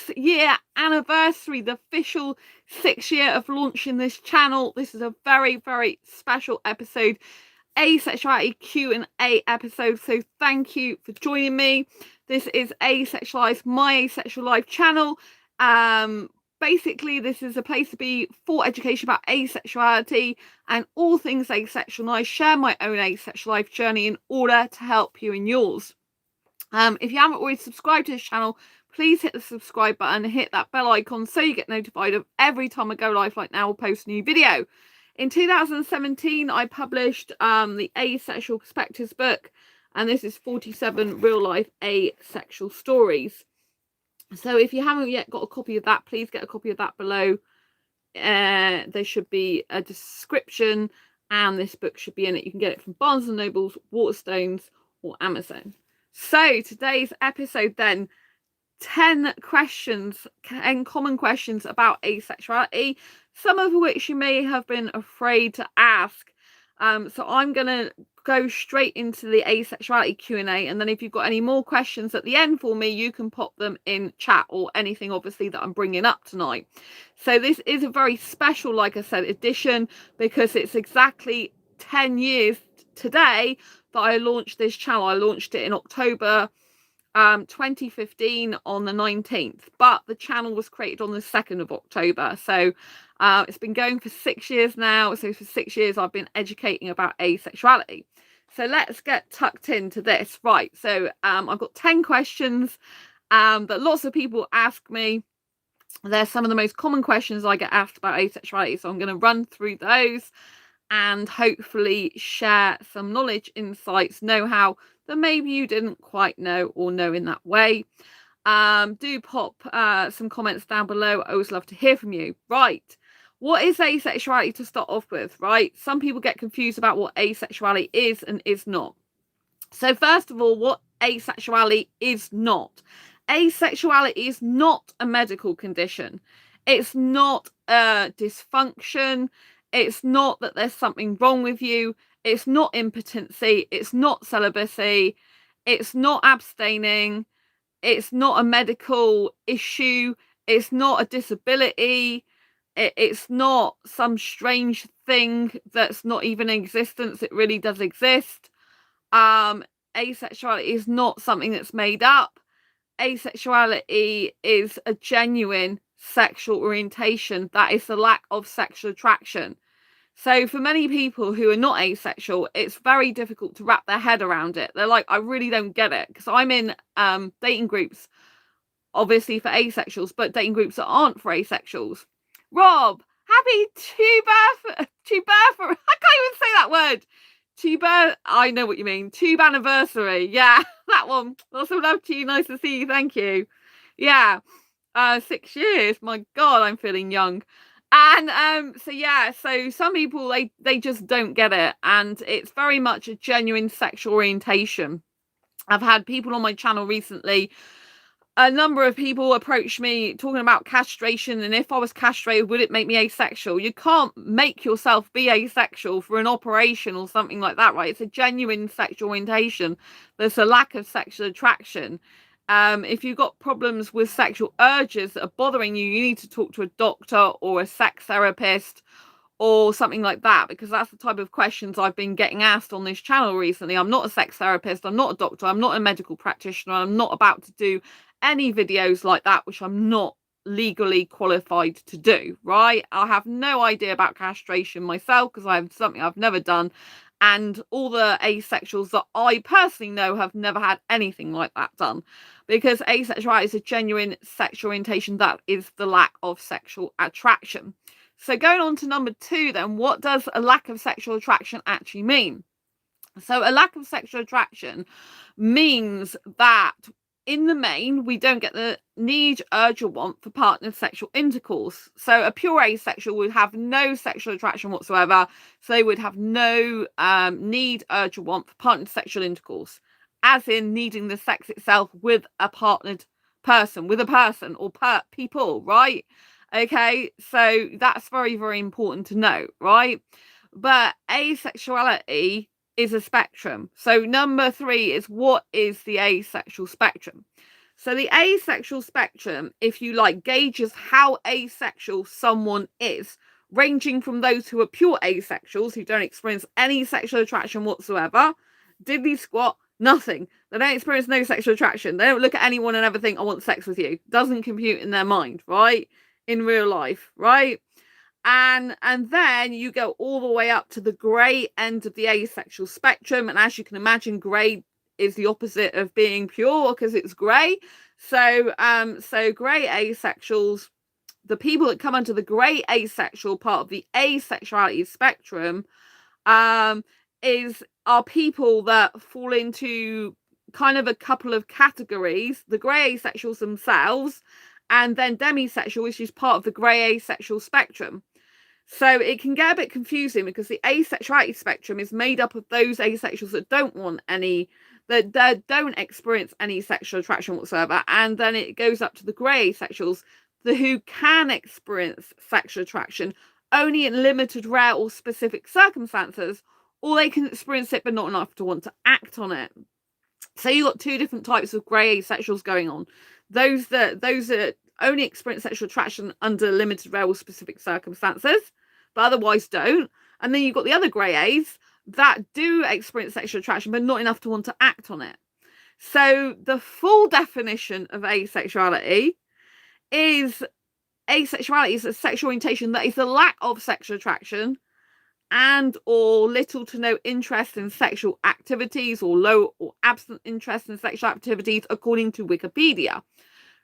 6-year anniversary, the official 6th year of launching this channel. This is a very, very special episode, Asexuality Q&A episode. So thank you for joining me. This is Asexualise, my Asexual Life channel. Basically, this is a place to be for education about asexuality and all things asexual. And I share my own asexual life journey in order to help you in yours. If you haven't already subscribed to this channel, please hit the subscribe button and hit that bell icon so you get notified of every time I go live like now or post a new video. In 2017, I published the Asexual Perspectives book, and this is 47 real life asexual stories. So if you haven't yet got a copy of that, please get a copy of that below. There should be a description, and this book should be in it. You can get it from Barnes & Nobles, Waterstones, or Amazon. So today's episode then, 10 questions, 10 common questions about asexuality, some of which you may have been afraid to ask. So I'm going to go straight into the asexuality Q&A, and then if you've got any more questions at the end for me, you can pop them in chat or anything obviously that I'm bringing up tonight. So this is a very special, like I said, edition, because it's exactly 10 years today that I launched this channel. I launched it in October 2015 on the 19th, but the channel was created on the 2nd of October. So it's been going for 6 years now. So for 6 years I've been educating about asexuality. So let's get tucked into this. Right, so I've got 10 questions that lots of people ask me. They're some of the most common questions I get asked about asexuality, so I'm going to run through those and hopefully share some knowledge, insights, know-how that maybe you didn't quite know or know in that way. Do pop some comments down below. I always love to hear from you. Right, what is asexuality to start off with? Right, some people get confused about what asexuality is and is not. So first of all, what asexuality is not. Asexuality is not a medical condition. It's not a dysfunction. It's not that there's something wrong with you. It's not impotency. It's not celibacy. It's not abstaining. It's not a medical issue. It's not a disability. It's not some strange thing that's not even in existence. It really does exist. Asexuality is not something that's made up. Asexuality is a genuine sexual orientation. That is the lack of sexual attraction. So for many people who are not asexual, it's very difficult to wrap their head around it. They're like, I really don't get it, because I'm in dating groups, obviously for asexuals, but dating groups that aren't for asexuals. Rob, happy I can't even say that word. I know what you mean. Tube anniversary. Yeah, that one. Lots of love to you. Nice to see you. Thank you. Yeah. 6 years. My God, I'm feeling young. And so yeah, so some people they just don't get it, and it's very much a genuine sexual orientation. I've had people on my channel recently, a number of people approached me talking about castration, and if I was castrated, would it make me asexual? You can't make yourself be asexual for an operation or something like that, right? It's a genuine sexual orientation. There's a lack of sexual attraction. If you've got problems with sexual urges that are bothering you, you need to talk to a doctor or a sex therapist or something like that, because that's the type of questions I've been getting asked on this channel recently. I'm not a sex therapist, I'm not a doctor, I'm not a medical practitioner, I'm not about to do any videos like that, which I'm not legally qualified to do, right? I have no idea about castration myself, because I have something I've never done, and all the asexuals that I personally know have never had anything like that done, because asexuality is a genuine sexual orientation. That is the lack of sexual attraction. So going on to number 2 then, what does a lack of sexual attraction actually mean? So a lack of sexual attraction means that in the main, we don't get the need, urge, or want for partnered sexual intercourse. So a pure asexual would have no sexual attraction whatsoever. So they would have no need, urge, or want for partnered sexual intercourse, as in needing the sex itself with a partnered person, with a person or people, right? Okay, so that's very, very important to note, right? But asexuality is a spectrum. So number 3 is, what is the asexual spectrum? So the asexual spectrum, if you like, gauges how asexual someone is, ranging from those who are pure asexuals, who don't experience any sexual attraction whatsoever, diddly squat, nothing. They don't experience no sexual attraction. They don't look at anyone and ever think, I want sex with you. Doesn't compute in their mind, right? In real life, right? And then you go all the way up to the grey end of the asexual spectrum. And as you can imagine, grey is the opposite of being pure because it's grey. So grey asexuals, the people that come under the grey asexual part of the asexuality spectrum, are people that fall into kind of a couple of categories: the grey asexuals themselves, and then demisexual, which is part of the grey asexual spectrum. So it can get a bit confusing because the asexuality spectrum is made up of those asexuals that don't want any, that don't experience any sexual attraction whatsoever, and then it goes up to the grey asexuals, who can experience sexual attraction only in limited, rare, or specific circumstances, or they can experience it but not enough to want to act on it. So you've got two different types of grey asexuals going on: those that only experience sexual attraction under limited, rare, or specific circumstances, but otherwise don't. And then you've got the other grey A's that do experience sexual attraction, but not enough to want to act on it. So the full definition of asexuality is a sexual orientation that is the lack of sexual attraction and or little to no interest in sexual activities, or low or absent interest in sexual activities, according to Wikipedia.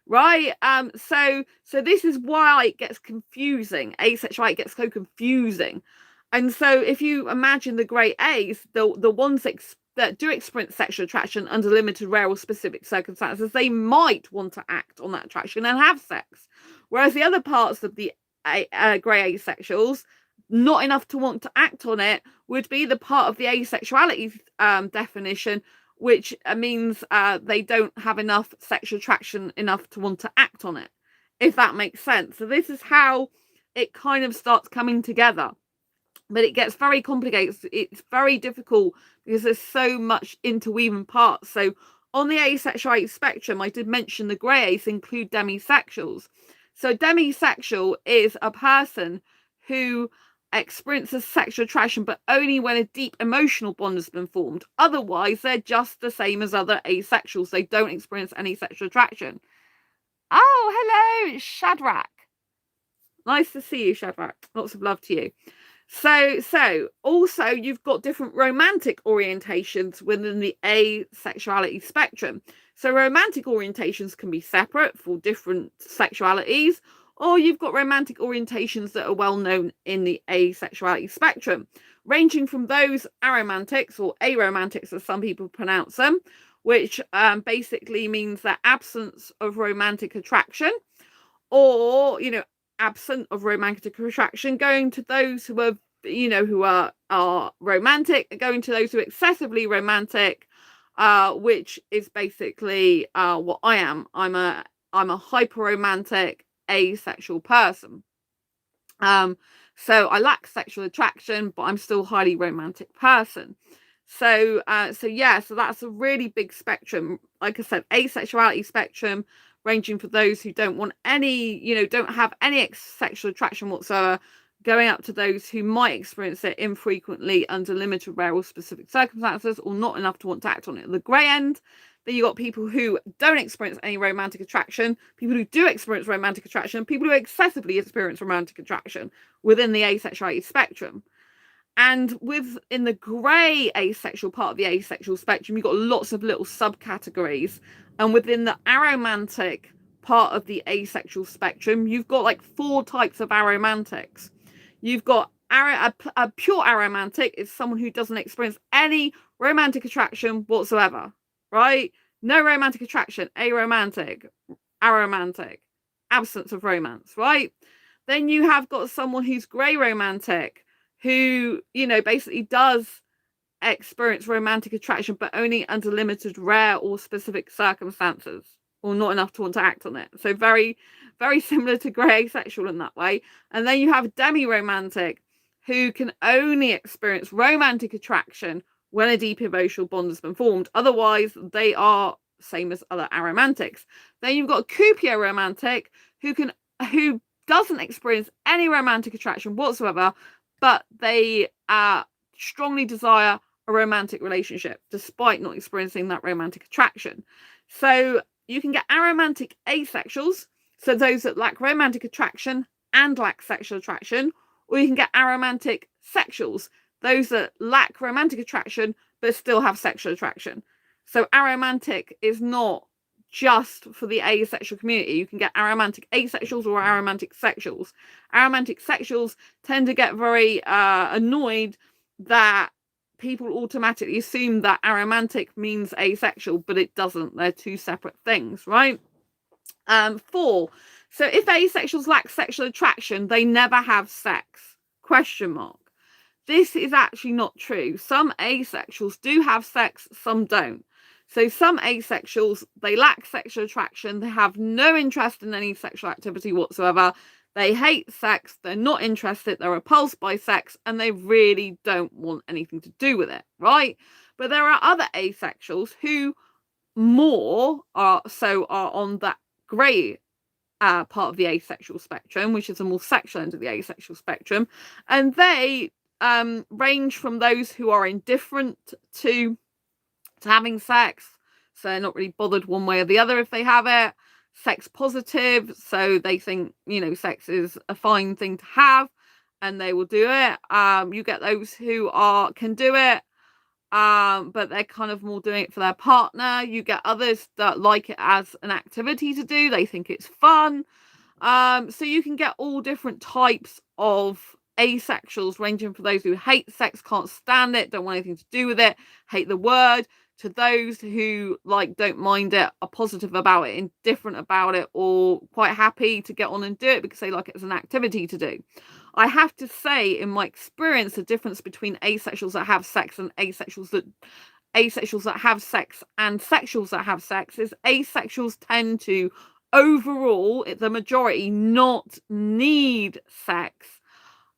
Right? So this is why it gets confusing. Asexuality gets so confusing. And so if you imagine the grey A's, the ones that do experience sexual attraction under limited, rare, or specific circumstances, they might want to act on that attraction and have sex. Whereas the other parts of the grey asexuals, not enough to want to act on it, would be the part of the asexuality definition, which means they don't have enough sexual attraction enough to want to act on it, if that makes sense. So this is how it kind of starts coming together. But it gets very complicated. It's very difficult because there's so much interweaving parts. So on the asexuality spectrum, I did mention the grey A's include demisexuals. So demisexual is a person who experiences sexual attraction, but only when a deep emotional bond has been formed. Otherwise, they're just the same as other asexuals. They don't experience any sexual attraction. Oh, hello, Shadrach. Nice to see you, Shadrach. Lots of love to you. So also you've got different romantic orientations within the asexuality spectrum. So romantic orientations can be separate for different sexualities, or you've got romantic orientations that are well known in the asexuality spectrum, ranging from those aromantics, or aromantics as some people pronounce them, which basically means the absence of romantic attraction, or absent of romantic attraction, going to those who are who are romantic, going to those who are excessively romantic, which is basically what I am. I'm a hyper romantic asexual person. So I lack sexual attraction, but I'm still a highly romantic person. So that's a really big spectrum. Like I said, asexuality spectrum, ranging for those who don't want any, don't have any sexual attraction whatsoever, going up to those who might experience it infrequently under limited, rare, or specific circumstances, or not enough to want to act on it. At the grey end, then you got people who don't experience any romantic attraction, people who do experience romantic attraction, people who excessively experience romantic attraction within the asexuality spectrum. And within the grey asexual part of the asexual spectrum, you've got lots of little subcategories. And within the aromantic part of the asexual spectrum, you've got like 4 types of aromantics. You've got a pure aromantic is someone who doesn't experience any romantic attraction whatsoever, right? No romantic attraction, aromantic, aromantic, absence of romance, right? Then you have got someone who's grey romantic, who, basically does experience romantic attraction, but only under limited, rare, or specific circumstances, or not enough to want to act on it. So very, very similar to grey asexual in that way. And then you have demi-romantic, who can only experience romantic attraction when a deep emotional bond has been formed. Otherwise, they are same as other aromantics. Then you've got a Cupio romantic who doesn't experience any romantic attraction whatsoever, but they strongly desire a romantic relationship despite not experiencing that romantic attraction. So you can get aromantic asexuals, so those that lack romantic attraction and lack sexual attraction, or you can get aromantic sexuals, those that lack romantic attraction but still have sexual attraction. So aromantic is not just for the asexual community. You can get aromantic asexuals or aromantic sexuals. Aromantic sexuals tend to get very annoyed that people automatically assume that aromantic means asexual, but it doesn't. They're two separate things, right? 4. So if asexuals lack sexual attraction, they never have sex? Question mark. This is actually not true. Some asexuals do have sex, some don't. So some asexuals, they lack sexual attraction, they have no interest in any sexual activity whatsoever, they hate sex, they're not interested, they're repulsed by sex, and they really don't want anything to do with it, right? But there are other asexuals who are on that grey part of the asexual spectrum, which is a more sexual end of the asexual spectrum, and they range from those who are indifferent to having sex, so they're not really bothered one way or the other if they have it, sex positive, so they think, sex is a fine thing to have and they will do it. You get those who can do it, but they're kind of more doing it for their partner. You get others that like it as an activity to do, they think it's fun. So you can get all different types of asexuals, ranging from those who hate sex, can't stand it, don't want anything to do with it, hate the word, to those who don't mind it, are positive about it, indifferent about it, or quite happy to get on and do it because they like it as an activity to do. I have to say, in my experience, the difference between asexuals that have sex and asexuals that have sex and sexuals that have sex is asexuals tend to, overall, the majority, not need sex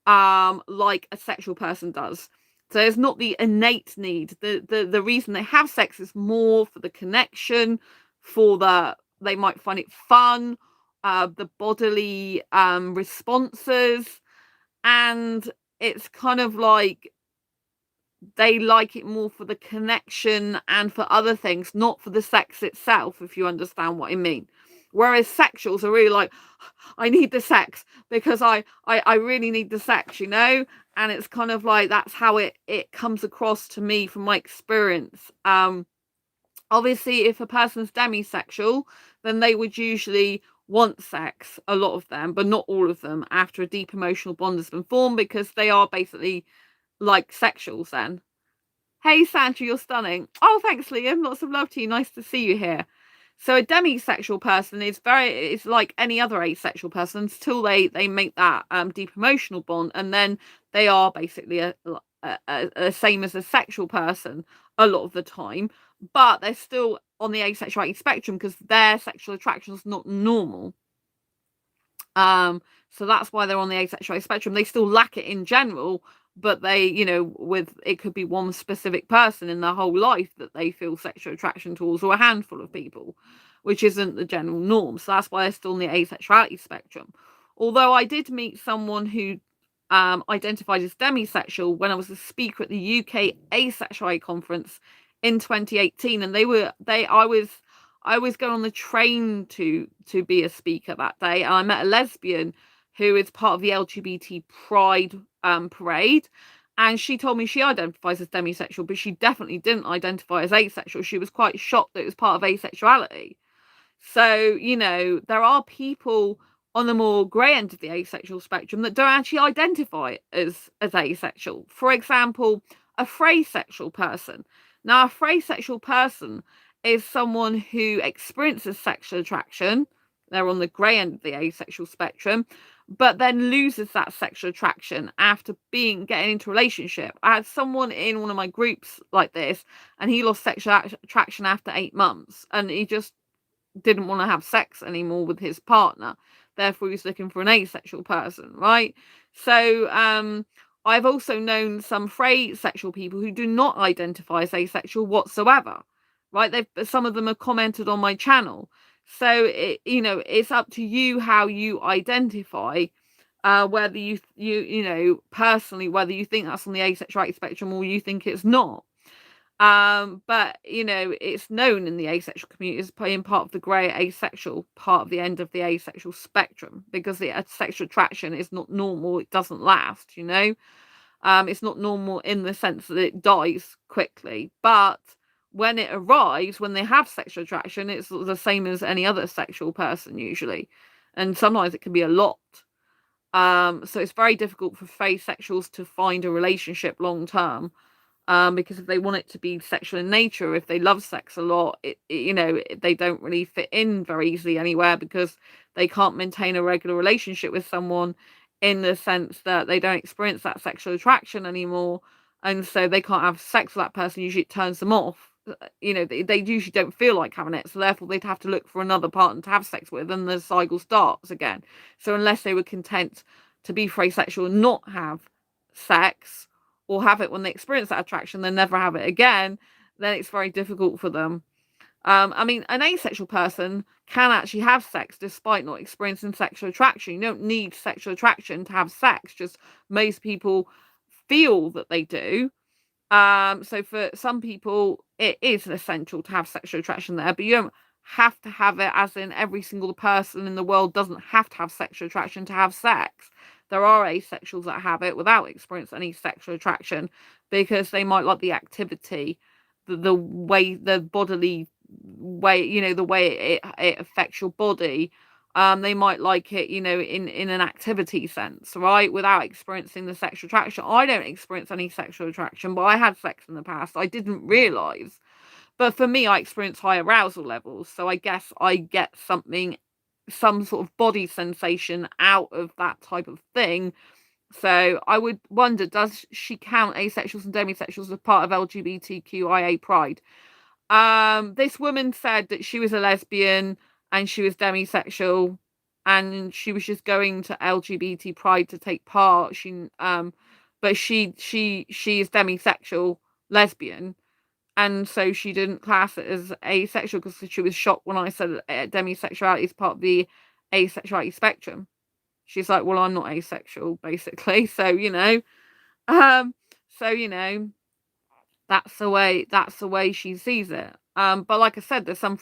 like a sexual person does. So it's not the innate need. The reason they have sex is more for the connection, they might find it fun, the bodily responses, and it's kind of like they like it more for the connection and for other things, not for the sex itself, if you understand what I mean. Whereas sexuals are really like, I need the sex because I really need the sex, and it's kind of like that's how it comes across to me from my experience. Obviously, if a person's demisexual, then they would usually want sex, a lot of them, but not all of them, after a deep emotional bond has been formed, because they are basically like sexuals then. Hey Sandra, you're stunning. Oh, thanks Liam, lots of love to you, nice to see you here. So a demisexual person is like any other asexual person until they make that deep emotional bond, and then they are basically a same as a sexual person a lot of the time, but they're still on the asexuality spectrum because their sexual attraction is not normal. So that's why they're on the asexuality spectrum. They still lack it in general, but they, it could be one specific person in their whole life that they feel sexual attraction towards, or a handful of people, which isn't the general norm. So that's why they're still on the asexuality spectrum. Although I did meet someone who identified as demisexual when I was a speaker at the UK Asexuality conference in 2018, and I was going on the train to be a speaker that day, and I met a lesbian who is part of the LGBT Pride parade, and she told me she identifies as demisexual, but she definitely didn't identify as asexual. She was quite shocked that it was part of asexuality. So, there are people on the more grey end of the asexual spectrum that don't actually identify as asexual. For example, a phrasexual person. Now, a phrasexual person is someone who experiences sexual attraction. They're on the grey end of the asexual spectrum, but then loses that sexual attraction after getting into a relationship. I had someone in one of my groups like this, and he lost sexual attraction after 8 months, and he just didn't want to have sex anymore with his partner. Therefore, he was looking for an asexual person, right? So I've also known some phrasexual people who do not identify as asexual whatsoever. right? Some of them have commented on my channel. So it's up to you how you identify, whether you personally, whether you think that's on the asexuality spectrum or you think it's not. But it's known in the asexual community as being part of the grey asexual, part of the end of the asexual spectrum, because the sexual attraction is not normal. It doesn't last. It's not normal in the sense that it dies quickly, but when it arrives, when they have sexual attraction, it's the same as any other sexual person usually, and sometimes it can be a lot. So it's very difficult for asexuals to find a relationship long term. Because if they want it to be sexual in nature, if they love sex a lot, they don't really fit in very easily anywhere, because they can't maintain a regular relationship with someone, in the sense that they don't experience that sexual attraction anymore, and so they can't have sex with that person. Usually it turns them off. They usually don't feel like having it, so therefore they'd have to look for another partner to have sex with, and the cycle starts again. So unless they were content to be asexual and not have sex, or have it when they experience that attraction, then never have it again, then it's very difficult for them. An asexual person can actually have sex despite not experiencing sexual attraction. You don't need sexual attraction to have sex, just most people feel that they do. So for some people, it is essential to have sexual attraction there, but you don't have to have it, as in every single person in the world doesn't have to have sexual attraction to have sex. There are asexuals that have it without experiencing any sexual attraction, because they might like the activity, the way, the bodily way, the way it affects your body. They might like it, in an activity sense, right? Without experiencing the sexual attraction. I don't experience any sexual attraction, but I had sex in the past. I didn't realize. But for me, I experience high arousal levels. So I guess I get some sort of body sensation out of that type of thing. So I would wonder, does she count asexuals and demisexuals as part of LGBTQIA pride? This woman said that she was a lesbian and she was demisexual, and she was just going to LGBT pride to take part. But she is demisexual lesbian, and so she didn't class it as asexual, because she was shocked when I said demisexuality is part of the asexuality spectrum. She's like, well, I'm not asexual, basically. So um, so that's the way she sees it. But like I said, there's some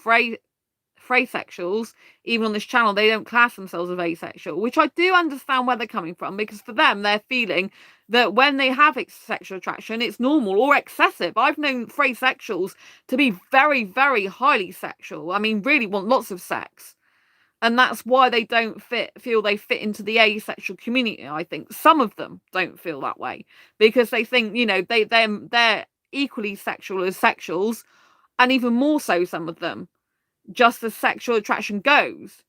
asexuals, even on this channel, they don't class themselves as asexual, which I do understand where they're coming from, because for them, they're feeling that when they have sexual attraction, it's normal or excessive. I've known asexuals to be very, very highly sexual. I mean, really want lots of sex. And that's why they don't feel they fit into the asexual community. I think some of them don't feel that way, because they think, they're equally sexual as sexuals, and even more so, some of them, just as sexual attraction goes.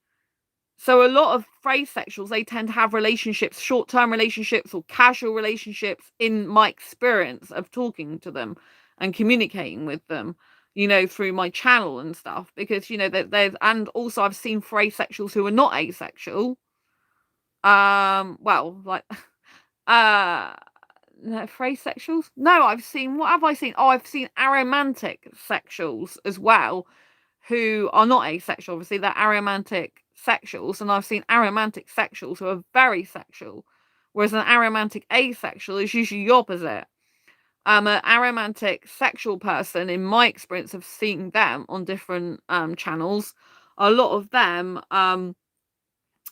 So a lot of asexuals, they tend to have relationships, short-term relationships or casual relationships, in my experience of talking to them and communicating with them, through my channel and stuff, because, and also I've seen asexuals who are not asexual. Well, like, no, asexuals? No, what have I seen? Oh, I've seen aromantic sexuals as well, who are not asexual. Obviously, they're aromantic sexuals, and I've seen aromantic sexuals who are very sexual, whereas an aromantic asexual is usually the opposite. An aromantic sexual person, in my experience of seeing them on different channels, a lot of them,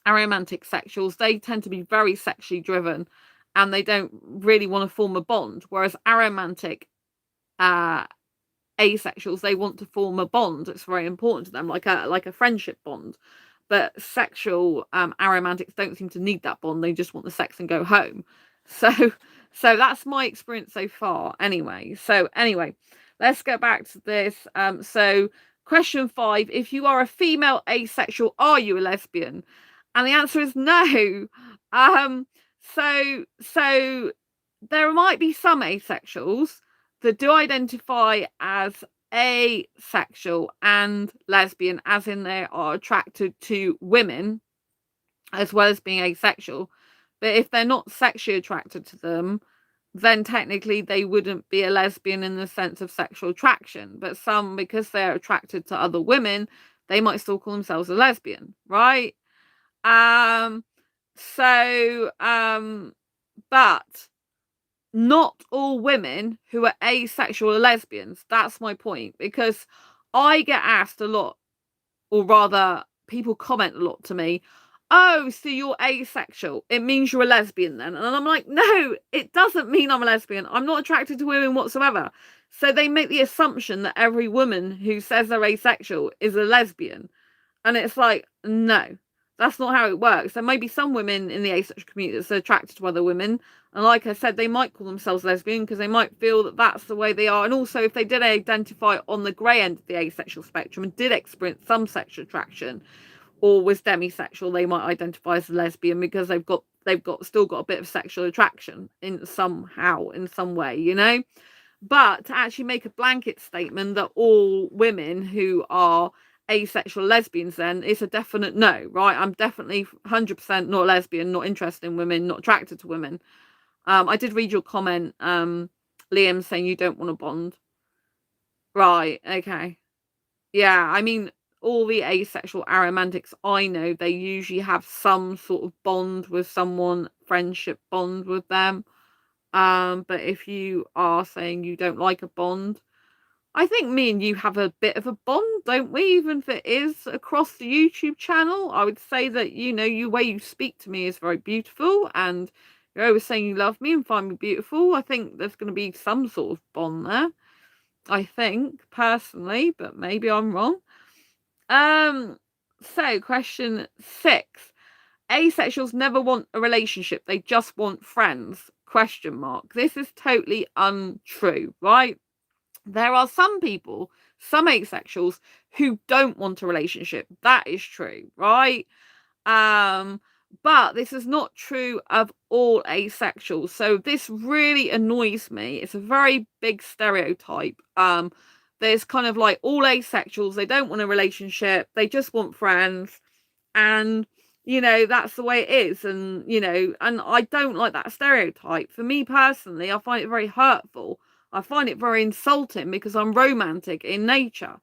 aromantic sexuals, they tend to be very sexually driven, and they don't really want to form a bond, whereas aromantic asexuals, they want to form a bond. It's very important to them, like a friendship bond. But sexual aromantics don't seem to need that bond. They just want the sex and go home. So that's my experience so far anyway. Let's go back to this. So question 5, if you are a female asexual, are you a lesbian? And the answer is no. So there might be some asexuals that do identify as asexual and lesbian, as in they are attracted to women as well as being asexual. But if they're not sexually attracted to them, then technically they wouldn't be a lesbian in the sense of sexual attraction. But some, because they're attracted to other women, they might still call themselves a lesbian, right? Um, but not all women who are asexual are lesbians. That's my point, because I get asked a lot, or rather, people comment a lot to me. Oh, so you're asexual. It means you're a lesbian then. And I'm like, no, it doesn't mean I'm a lesbian. I'm not attracted to women whatsoever. So they make the assumption that every woman who says they're asexual is a lesbian. And it's like, no, that's not how it works. There may be some women in the asexual community that's attracted to other women. And like I said, they might call themselves lesbian because they might feel that that's the way they are. And also, if they did identify on the grey end of the asexual spectrum and did experience some sexual attraction or was demisexual, they might identify as a lesbian because they've still got a bit of sexual attraction in somehow, in some way, you know. But to actually make a blanket statement that all women who are asexual lesbians, then it's a definite no, right? I'm definitely 100% not lesbian, not interested in women, not attracted to women. I did read your comment, Liam, saying you don't want to bond. Right, okay. Yeah, I mean, all the asexual aromantics I know, they usually have some sort of bond with someone, friendship bond with them. But if you are saying you don't like a bond, I think me and you have a bit of a bond, don't we? Even if it is across the YouTube channel, I would say that, you know, the way you speak to me is very beautiful, and you're always saying you love me and find me beautiful. I think there's going to be some sort of bond there. I think, personally, but maybe I'm wrong. So question 6. Asexuals never want a relationship, they just want friends? Question mark. This is totally untrue, right? There are some people, some asexuals, who don't want a relationship. That is true, right? But this is not true of all asexuals. So this really annoys me. It's a very big stereotype. There's kind of like all asexuals, they don't want a relationship, they just want friends, and you know, that's the way it is. And you know, and I don't like that stereotype. For me personally, I find it very hurtful. I find it very insulting because I'm romantic in nature.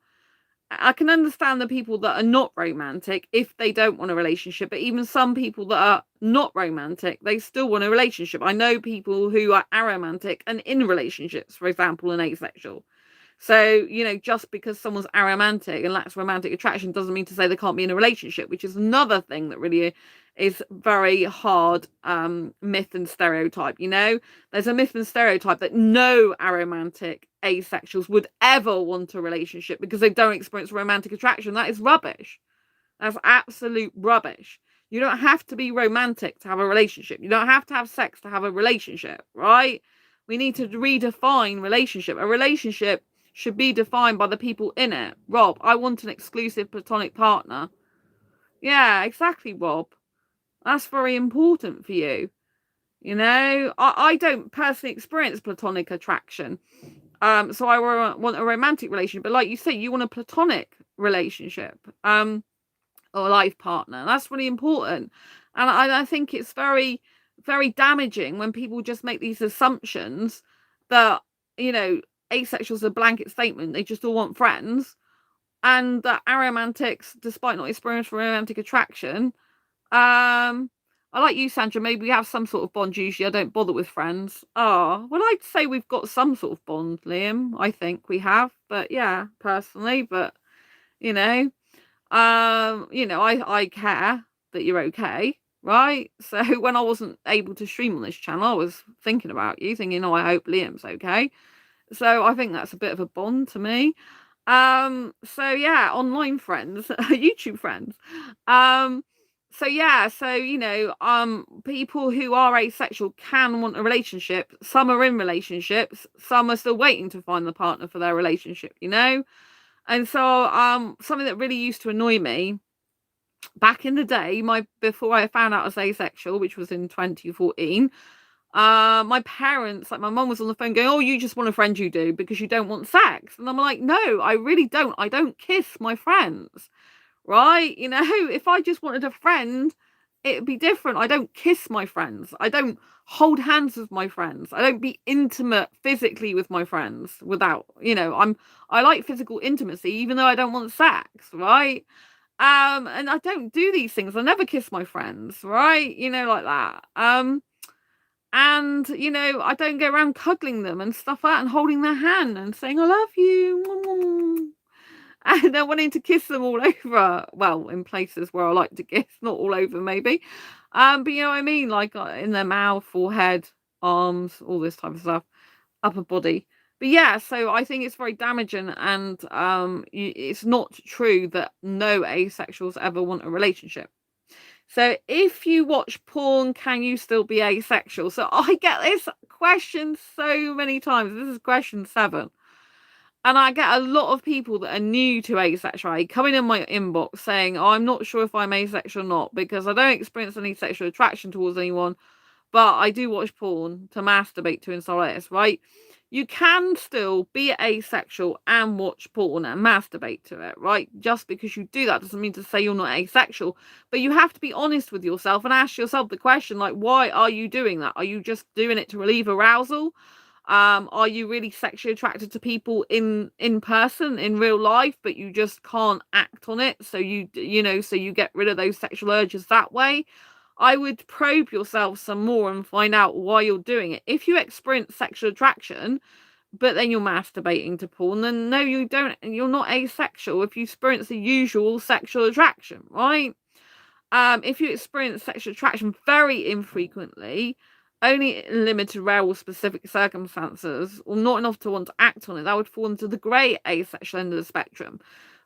I can understand the people that are not romantic if they don't want a relationship, but even some people that are not romantic, they still want a relationship. I know people who are aromantic and in relationships, for example, and asexual. So, you know, just because someone's aromantic and lacks romantic attraction doesn't mean to say they can't be in a relationship, which is another thing that really is very hard myth and stereotype. You know, there's a myth and stereotype that no aromantic asexuals would ever want a relationship because they don't experience romantic attraction. That is rubbish. That's absolute rubbish. You don't have to be romantic to have a relationship. You don't have to have sex to have a relationship, right? We need to redefine relationship. A relationship should be defined by the people in it. Rob, I want an exclusive platonic partner. Yeah, exactly, Rob. That's very important for you. You know, I don't personally experience platonic attraction. So I want a romantic relationship. But like you say, you want a platonic relationship, or a life partner. That's really important. And I think it's very, very damaging when people just make these assumptions that, you know, asexual is a blanket statement. They just all want friends. And that aromantics, despite not experiencing romantic attraction, I like you, Sandra. Maybe we have some sort of bond. Usually, I don't bother with friends. Oh, well, I'd say we've got some sort of bond, Liam. I think we have, but yeah, personally. But you know, I care that you're okay, right? So when I wasn't able to stream on this channel, I was thinking about you, thinking, oh, I hope Liam's okay. So I think that's a bit of a bond to me. So yeah, online friends, YouTube friends. So yeah, so you know, people who are asexual can want a relationship. Some are in relationships, some are still waiting to find the partner for their relationship, you know? And so something that really used to annoy me back in the day, before I found out I was asexual, which was in 2014, my parents, like my mum was on the phone going, oh, you just want a friend, you do, because you don't want sex. And I'm like, no, I really don't. I don't kiss my friends, right? You know, if I just wanted a friend, it'd be different. I don't kiss my friends. I don't hold hands with my friends. I don't be intimate physically with my friends without, I like physical intimacy, even though I don't want sex, right? And I don't do these things. I never kiss my friends, right? Like that. And I don't go around cuddling them and stuff like that and holding their hand and saying, I love you. And then wanting to kiss them all over. Well, in places where I like to kiss, not all over maybe. But you know what I mean? Like in their mouth, forehead, arms, all this type of stuff, upper body. But yeah, so I think it's very damaging, and it's not true that no asexuals ever want a relationship. So if you watch porn, can you still be asexual? So I get this question so many times. This is question 7. And I get a lot of people that are new to asexuality coming in my inbox saying, oh, I'm not sure if I'm asexual or not because I don't experience any sexual attraction towards anyone, but I do watch porn to masturbate to and stuff like this, right? You can still be asexual and watch porn and masturbate to it, right? Just because you do that doesn't mean to say you're not asexual, but you have to be honest with yourself and ask yourself the question, like, why are you doing that? Are you just doing it to relieve arousal? Are you really sexually attracted to people in person in real life, but you just can't act on it, so you get rid of those sexual urges that way? I would probe yourself some more and find out why you're doing it. If you experience sexual attraction but then you're masturbating to porn, then no, you don't, you're not asexual if you experience the usual sexual attraction, right? If you experience sexual attraction very infrequently, only in limited, rare, or specific circumstances, or not enough to want to act on it, that would fall into the grey asexual end of the spectrum.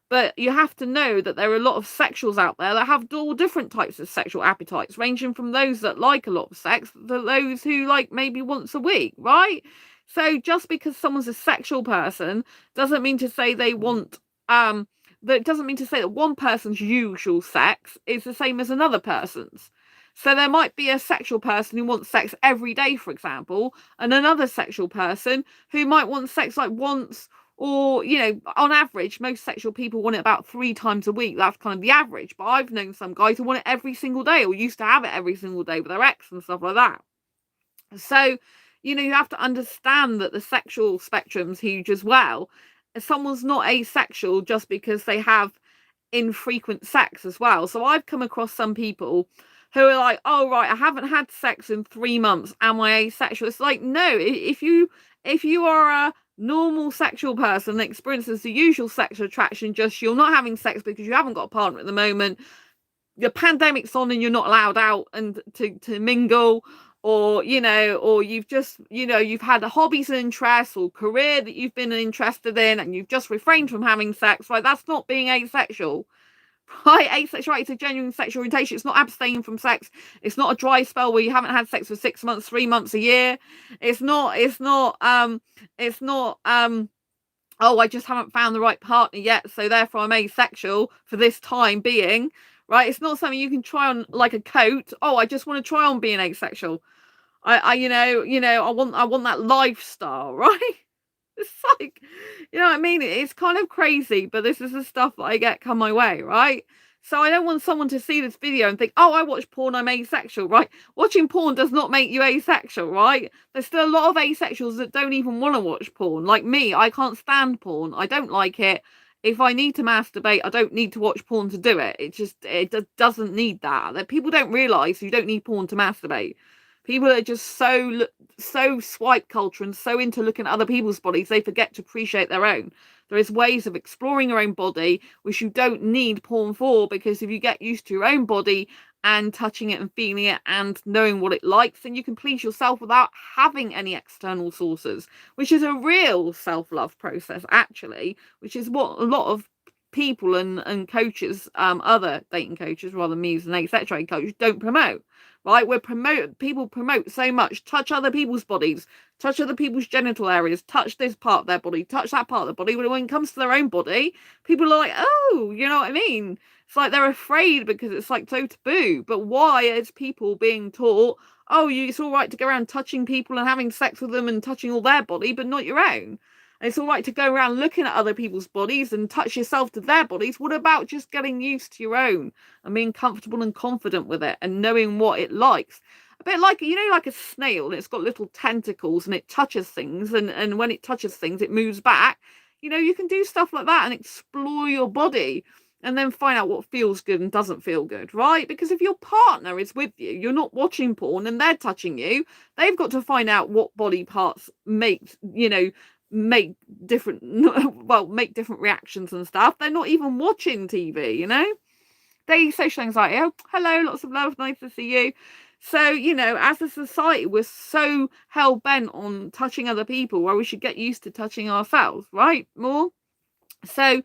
But you have to know that there are a lot of sexuals out there that have all different types of sexual appetites, ranging from those that like a lot of sex to those who like maybe once a week, right? So just because someone's a sexual person doesn't mean to say they want that doesn't mean to say that one person's usual sex is the same as another person's. So there might be a sexual person who wants sex every day, for example, and another sexual person who might want sex like once, or on average most sexual people want it about 3 times a week. That's kind of the average, but I've known some guys who want it every single day, or used to have it every single day with their ex and stuff like that. So you have to understand that the sexual spectrum's huge as well. Someone's not asexual just because they have infrequent sex as well. So I've come across some people who are like, oh right, I haven't had sex in 3 months, am I asexual? It's like, no, if you are a normal sexual person that experiences the usual sexual attraction, just you're not having sex because you haven't got a partner at the moment, the pandemic's on and you're not allowed out and to mingle, or or you've just you've had a hobbies and interests or career that you've been interested in and you've just refrained from having sex, right? That's not being asexual, right? Asexuality is a genuine sexual orientation. It's not abstaining from sex. It's not a dry spell where you haven't had sex for 6 months, 3 months, a year. It's not oh, I just haven't found the right partner yet, so therefore I'm asexual for this time being, right? It's not something you can try on like a coat. Oh, I just want to try on being asexual. I want that lifestyle, right? It's like, what I mean? It's kind of crazy, but this is the stuff that I get come my way, right? So I don't want someone to see this video and think, oh, I watch porn, I'm asexual, right? Watching porn does not make you asexual, right? There's still a lot of asexuals that don't even want to watch porn. Like me, I can't stand porn. I don't like it. If I need to masturbate, I don't need to watch porn to do it. It doesn't need that. That people don't realise you don't need porn to masturbate. People are just so swipe culture and so into looking at other people's bodies, they forget to appreciate their own. There is ways of exploring your own body which you don't need porn for, because if you get used to your own body and touching it and feeling it and knowing what it likes, then you can please yourself without having any external sources, which is a real self-love process actually, which is what a lot of people and coaches, other dating coaches rather than me as an asexual coach, don't promote. Right, people promote so much, touch other people's bodies, touch other people's genital areas, touch this part of their body, touch that part of their body. When it comes to their own body, people are like, oh, you know what I mean? It's like they're afraid because it's like so taboo. But why is people being taught, oh, it's all right to go around touching people and having sex with them and touching all their body, but not your own? And it's all right to go around looking at other people's bodies and touch yourself to their bodies. What about just getting used to your own and being comfortable and confident with it and knowing what it likes? A bit like, like a snail, and it's got little tentacles and it touches things, and when it touches things, it moves back. You can do stuff like that and explore your body and then find out what feels good and doesn't feel good, right? Because if your partner is with you, you're not watching porn and they're touching you, they've got to find out what body parts make different make different reactions and stuff. They're not even watching TV. They social anxiety. Oh, hello, lots of love, nice to see you. So, as a society, we're so hell-bent on touching other people where we should get used to touching ourselves, right? More. So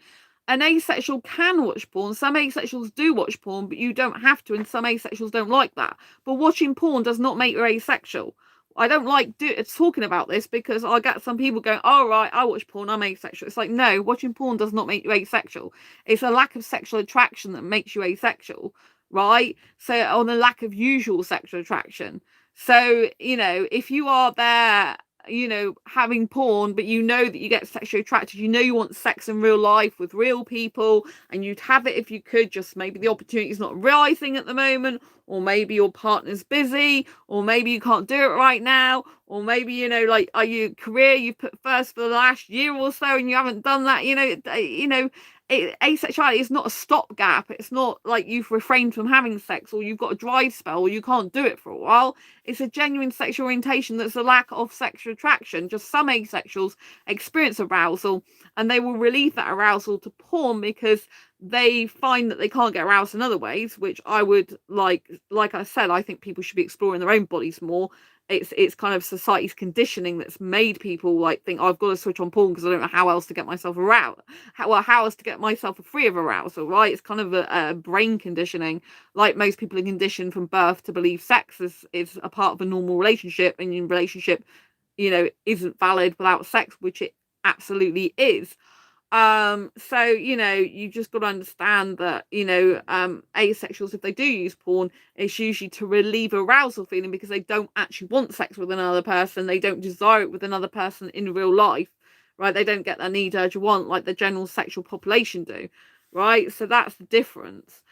an asexual can watch porn. Some asexuals do watch porn, but you don't have to, and some asexuals don't like that. But watching porn does not make you asexual. I don't like talking about this because I get some people going, "Oh, right, I watch porn, I'm asexual." It's like, no, watching porn does not make you asexual. It's a lack of sexual attraction that makes you asexual, right? So, on the lack of usual sexual attraction. So, if you are there, having porn, but that you get sexually attracted, you want sex in real life with real people, and you'd have it if you could, just maybe the opportunity is not rising at the moment, or maybe your partner's busy, or maybe you can't do it right now, or maybe, are you career you've put first for the last year or so and you haven't done that, asexuality is not a stopgap. It's not like you've refrained from having sex, or you've got a dry spell, or you can't do it for a while. It's a genuine sexual orientation that's a lack of sexual attraction. Just some asexuals experience arousal, and they will relieve that arousal to porn because they find that they can't get aroused in other ways, which I would like I said, I think people should be exploring their own bodies more. It's kind of society's conditioning that's made people think, I've got to switch on porn because I don't know how else to get myself aroused. How else to get myself free of arousal, right? It's kind of a brain conditioning. Like most people are conditioned from birth to believe sex is a part of a normal relationship, and your relationship, isn't valid without sex, which it absolutely is. So you just got to understand that asexuals, if they do use porn, it's usually to relieve arousal feeling because they don't actually want sex with another person. They don't desire it with another person in real life, right? They don't get their need, urge, or want like the general sexual population do, right? So that's the difference.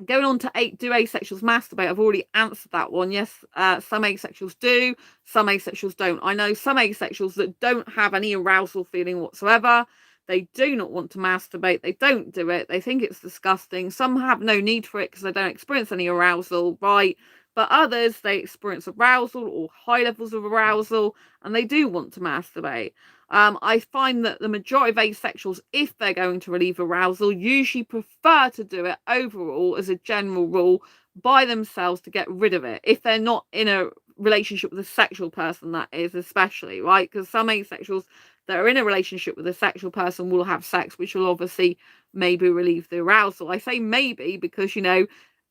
Going on to do asexuals masturbate? I've already answered that one. Yes, some asexuals do, some asexuals don't. I know some asexuals that don't have any arousal feeling whatsoever. They do not want to masturbate. They don't do it. They think it's disgusting. Some have no need for it because they don't experience any arousal, right? But others, they experience arousal or high levels of arousal, and they do want to masturbate. I find that the majority of asexuals, if they're going to relieve arousal, usually prefer to do it overall, as a general rule, by themselves to get rid of it. If they're not in a relationship with a sexual person, that is, especially, right? Because some asexuals that are in a relationship with a sexual person will have sex, which will obviously maybe relieve the arousal. I say maybe because,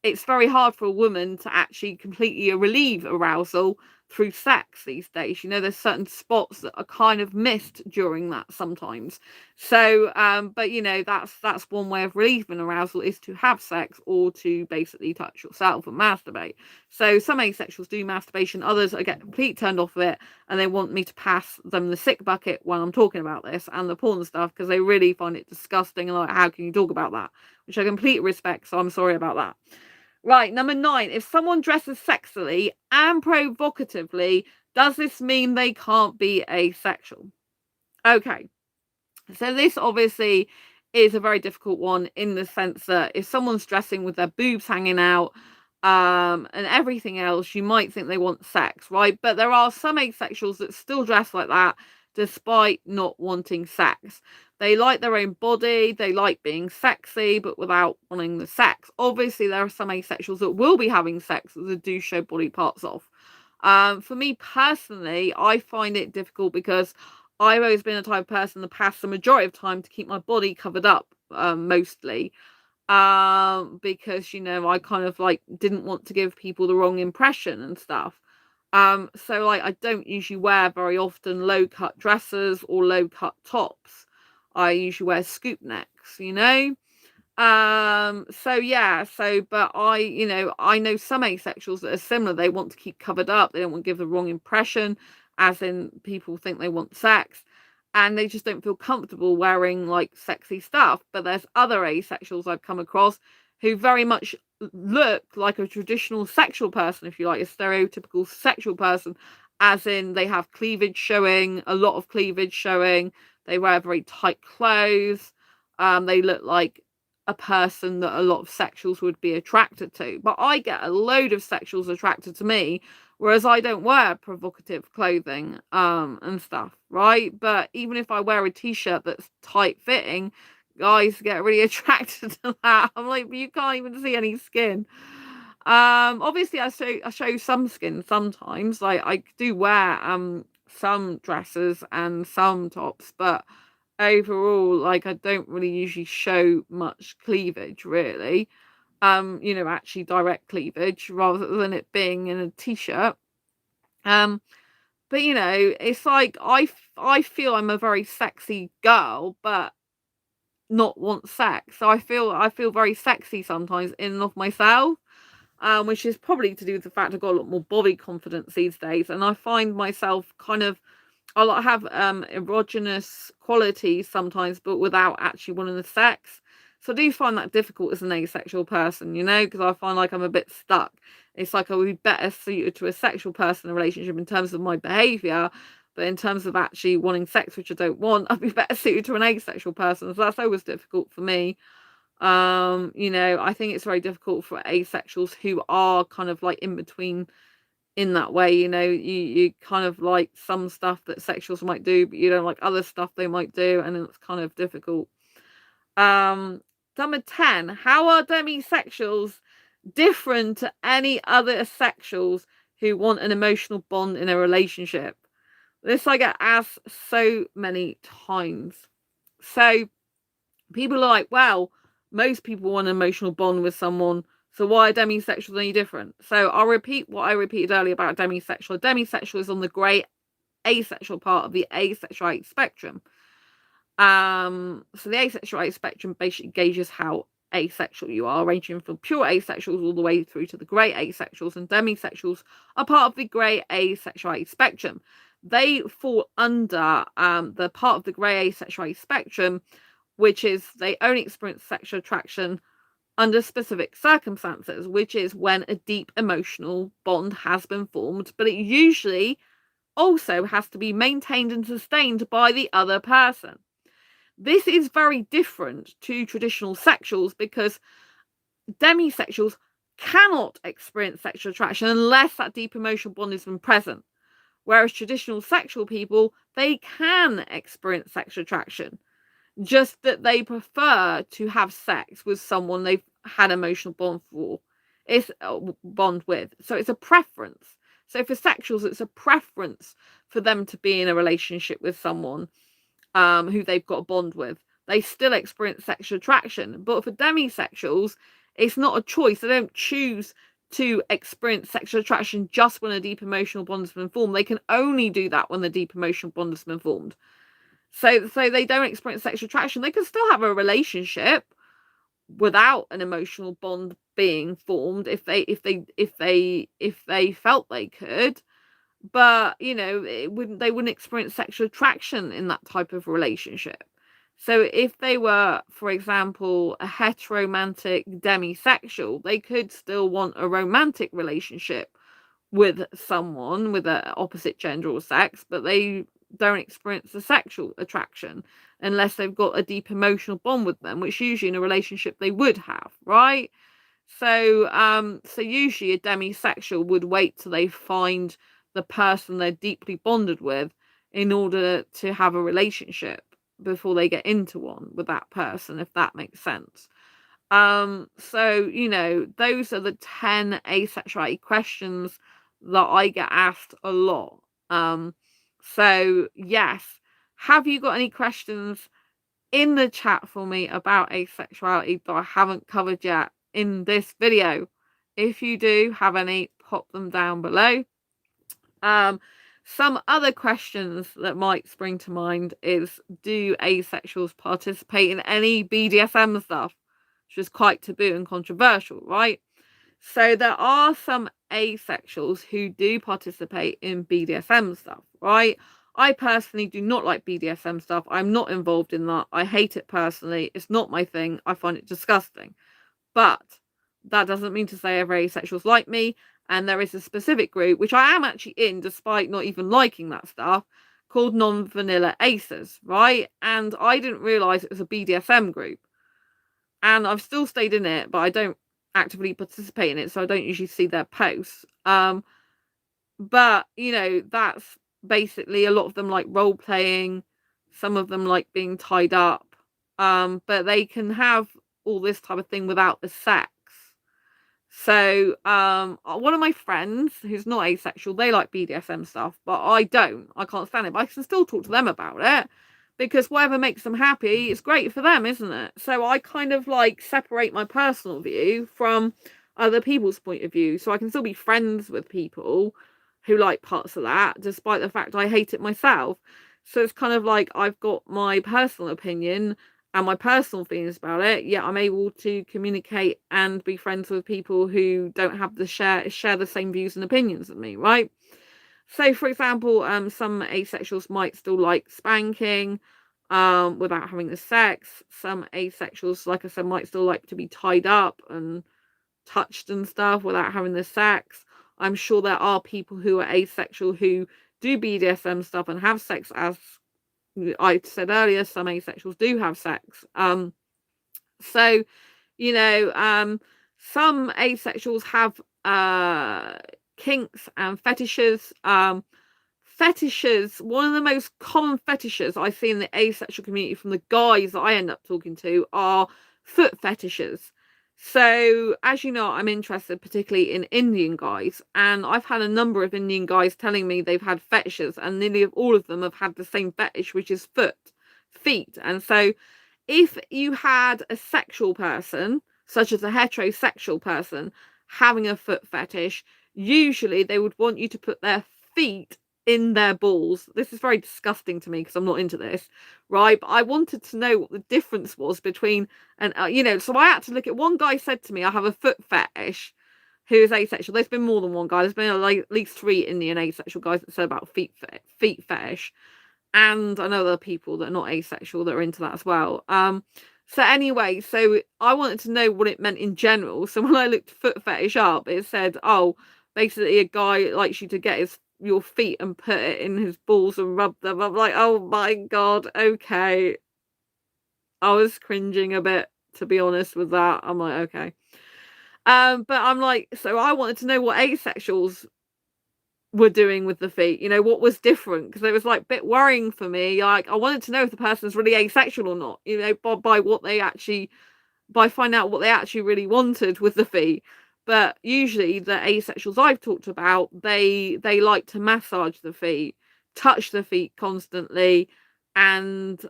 it's very hard for a woman to actually completely relieve arousal through sex these days. There's certain spots that are kind of missed during that sometimes. So but that's one way of relieving arousal, is to have sex or to basically touch yourself and masturbate. So some asexuals do masturbation, others get completely turned off of it, and they want me to pass them the sick bucket when I'm talking about this and the porn stuff, because they really find it disgusting and like, how can you talk about that? Which I completely respect, so I'm sorry about that. Right, number 9. If someone dresses sexily and provocatively, does this mean they can't be asexual? Okay, so this obviously is a very difficult one, in the sense that if someone's dressing with their boobs hanging out and everything else, you might think they want sex, right? But there are some asexuals that still dress like that despite not wanting sex. They like their own body, they like being sexy, but without wanting the sex. Obviously, there are some asexuals that will be having sex that do show body parts off. For me personally, I find it difficult because I've always been a type of person in the past, the majority of time, to keep my body covered up, mostly. Because, I kind of didn't want to give people the wrong impression and stuff. So I don't usually wear very often low cut dresses or low cut tops. I usually wear scoop necks, so yeah, but I know some asexuals that are similar. They want to keep covered up, they don't want to give the wrong impression, as in people think they want sex and they just don't feel comfortable wearing like sexy stuff. But there's other asexuals I've come across who very much look like a traditional sexual person, if you like, a stereotypical sexual person, as in they have cleavage showing, a lot of cleavage showing, they wear very tight clothes, they look like a person that a lot of sexuals would be attracted to. But I get a load of sexuals attracted to me, whereas I don't wear provocative clothing and stuff, right? But even if I wear a t-shirt that's tight fitting, guys get really attracted to that. I'm like, but you can't even see any skin. Obviously I show some skin sometimes. Like I do wear some dresses and some tops, but overall, like I don't really usually show much cleavage, really. Actually direct cleavage rather than it being in a t-shirt. But it's like I feel I'm a very sexy girl, but not want sex. So I feel very sexy sometimes in and of myself. Which is probably to do with the fact I've got a lot more body confidence these days, and I find myself kind of I have erogenous qualities sometimes, but without actually wanting the sex. So I do find that difficult as an asexual person, because I find like I'm a bit stuck. It's like I would be better suited to a sexual person in a relationship in terms of my behaviour, but in terms of actually wanting sex, which I don't want, I'd be better suited to an asexual person. So that's always difficult for me. I think it's very difficult for asexuals who are kind of like in between in that way. You kind of like some stuff that sexuals might do, but you don't like other stuff they might do, and it's kind of difficult. Number 10, how are demisexuals different to any other asexuals who want an emotional bond in a relationship? This I get asked so many times. So people are like, well, most people want an emotional bond with someone, so why are demisexuals any different? So I'll repeat what I repeated earlier about demisexual. Demisexual is on the grey asexual part of the asexuality spectrum. So the asexuality spectrum basically gauges how asexual you are, ranging from pure asexuals all the way through to the grey asexuals, and demisexuals are part of the grey asexuality spectrum. They fall under the part of the grey asexuality spectrum which is they only experience sexual attraction under specific circumstances, which is when a deep emotional bond has been formed, but it usually also has to be maintained and sustained by the other person. This is very different to traditional sexuals because demisexuals cannot experience sexual attraction unless that deep emotional bond has been present. Whereas traditional sexual people, they can experience sexual attraction, just that they prefer to have sex with someone they've had emotional bond with. So it's a preference. So for sexuals, it's a preference for them to be in a relationship with someone who they've got a bond with. They still experience sexual attraction, but for demisexuals, it's not a choice. They don't choose to experience sexual attraction just when a deep emotional bond has been formed. They can only do that when the deep emotional bond has been formed. So they don't experience sexual attraction. They can still have a relationship without an emotional bond being formed if they felt they could, but they wouldn't experience sexual attraction in that type of relationship. So if they were, for example, a heteromantic demisexual, they could still want a romantic relationship with someone with an opposite gender or sex, but they don't experience the sexual attraction unless they've got a deep emotional bond with them, which usually in a relationship they would have, right? So usually a demisexual would wait till they find the person they're deeply bonded with in order to have a relationship before they get into one with that person, if that makes sense. So those are the 10 asexuality questions that I get asked a lot. So yes, have you got any questions in the chat for me about asexuality that I haven't covered yet in this video? If you do have any, pop them down below. Some other questions that might spring to mind is, do asexuals participate in any BDSM stuff? Which is quite taboo and controversial, right? So there are some asexuals who do participate in BDSM stuff, right? I personally do not like BDSM stuff. I'm not involved in that. I hate it personally. It's not my thing. I find it disgusting. But that doesn't mean to say every asexual's like me. And there is a specific group, which I am actually in, despite not even liking that stuff, called Non-Vanilla Aces, right? And I didn't realise it was a BDSM group. And I've still stayed in it, but I don't actively participate in it, so I don't usually see their posts. But that's basically, a lot of them like role playing, some of them like being tied up, but they can have all this type of thing without the sex. So one of my friends who's not asexual, they like BDSM stuff, but I don't. I can't stand it, but I can still talk to them about it, because whatever makes them happy is great for them, isn't it? So I kind of like separate my personal view from other people's point of view, so I can still be friends with people who like parts of that, despite the fact I hate it myself. So it's kind of like, I've got my personal opinion and my personal feelings about it, yet I'm able to communicate and be friends with people who don't have the share the same views and opinions as me, right? So, for example, some asexuals might still like spanking without having the sex. Some asexuals, like I said, might still like to be tied up and touched and stuff without having the sex. I'm sure there are people who are asexual who do BDSM stuff and have sex. As I said earlier, some asexuals do have sex. So, some asexuals have kinks and fetishes. Fetishes, one of the most common fetishes I see in the asexual community from the guys that I end up talking to, are foot fetishes. So, as you know, I'm interested particularly in Indian guys, and I've had a number of Indian guys telling me they've had fetishes, and nearly all of them have had the same fetish, which is feet. And so if you had a sexual person, such as a heterosexual person, having a foot fetish, usually they would want you to put their feet in their balls. This is very disgusting to me because I'm not into this, right? But I wanted to know what the difference was between, and so I had to look at, one guy said to me, I have a foot fetish, who is asexual. There's been more than one guy. There's been like at least 3 Indian asexual guys that said about feet fetish. And I know there are people that are not asexual that are into that as well. So anyway, so I wanted to know what it meant in general. So when I looked foot fetish up, it said, oh, basically a guy likes you to get your feet and put it in his balls and rub them. I'm like, oh my God, okay. I was cringing a bit, to be honest with that. I'm like, okay. But I'm like, so I wanted to know what asexuals were doing with the feet, what was different, because it was like a bit worrying for me. Like, I wanted to know if the person's really asexual or not, by what they actually, by finding out what they actually really wanted with the feet. But usually the asexuals I've talked about, they like to massage the feet, touch the feet constantly, and